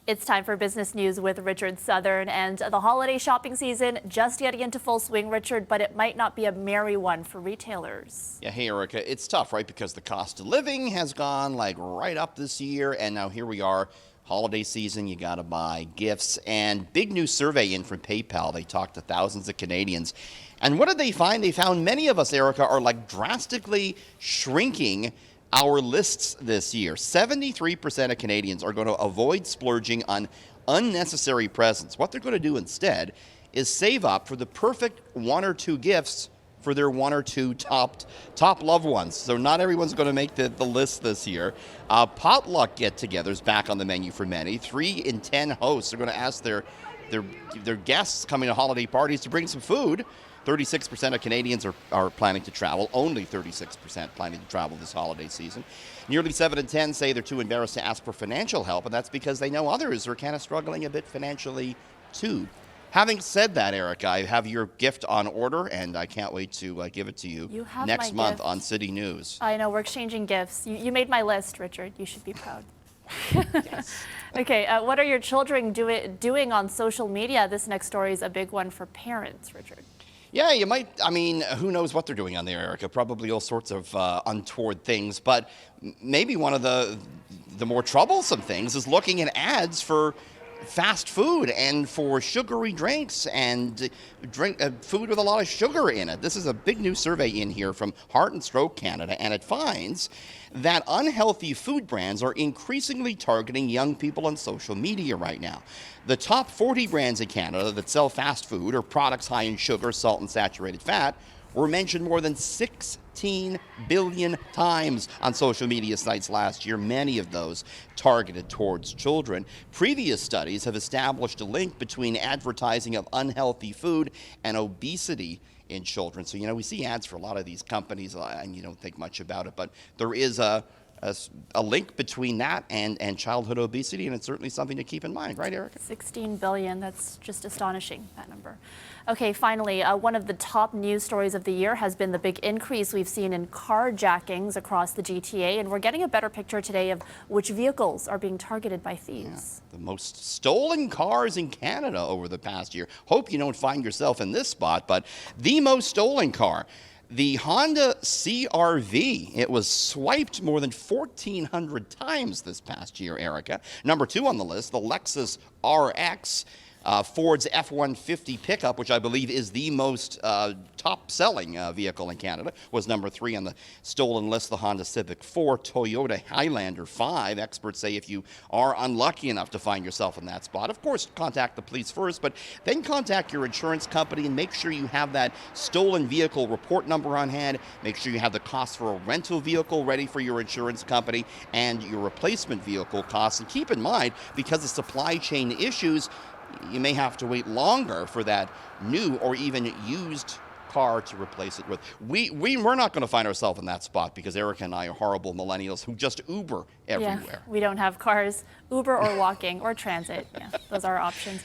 It's time for business news with Richard Southern, and the holiday shopping season just getting into full swing, Richard, but it might not be a merry one for retailers. Yeah, hey, Erica, it's tough, right? Because the cost of living has gone like right up this year, and now here we are, holiday season, you got to buy gifts, and big new survey in from PayPal. They talked to thousands of Canadians. And what did they find? They found many of us, Erica, are like drastically shrinking our lists this year. 73% of Canadians are going to avoid splurging on unnecessary presents. What they're going to do instead is save up for the perfect one or two gifts for their one or two top loved ones. So not everyone's going to make the list this year. Potluck get-togethers back on the menu for many. 3 in 10 hosts are going to ask their guests coming to holiday parties to bring some food. 36% of Canadians are planning to travel. Only 36% planning to travel this holiday season. Nearly 7 in 10 say they're too embarrassed to ask for financial help, and that's because they know others are kind of struggling a bit financially too. Having said that, Eric, I have your gift on order, and I can't wait to give it to you have next my month gift. on City News. I know, we're exchanging gifts. You made my list, Richard. You should be proud. Yes. Okay, what are your children doing on social media? This next story is a big one for parents, Richard. Yeah, you might. I mean, who knows what they're doing on there, Erica? Probably all sorts of untoward things. But maybe one of the more troublesome things is looking at ads for fast food and for sugary drinks and food with a lot of sugar in it. This is a big new survey in here from Heart and Stroke Canada, and it finds that unhealthy food brands are increasingly targeting young people on social media right now. The top 40 brands in Canada that sell fast food or products high in sugar, salt, and saturated fat were mentioned more than 16 billion times on social media sites last year, many of those targeted towards children. Previous studies have established a link between advertising of unhealthy food and obesity in children. So, we see ads for a lot of these companies, and you don't think much about it, but there is a link between that and childhood obesity, and it's certainly something to keep in mind, right, Erica? 16 billion, that's just astonishing, that number. Okay, finally, one of the top news stories of the year has been the big increase we've seen in carjackings across the GTA, and we're getting a better picture today of which vehicles are being targeted by thieves. Yeah, the most stolen cars in Canada over the past year. Hope you don't find yourself in this spot, but the most stolen car, the Honda CR-V. It was swiped more than 1,400 times this past year, Erica. Number 2 on the list, the Lexus RX. Ford's F-150 pickup, which I believe is the most top-selling vehicle in Canada, was number 3 on the stolen list. The Honda Civic 4, Toyota Highlander 5. Experts say if you are unlucky enough to find yourself in that spot, of course, contact the police first, but then contact your insurance company and make sure you have that stolen vehicle report number on hand. Make sure you have the cost for a rental vehicle ready for your insurance company and your replacement vehicle costs. And keep in mind, because of supply chain issues, you may have to wait longer for that new or even used car to replace it with. We're not going to find ourselves in that spot because Erica and I are horrible millennials who just Uber everywhere. Yeah, we don't have cars. Uber or walking or transit. Yeah, those are our options.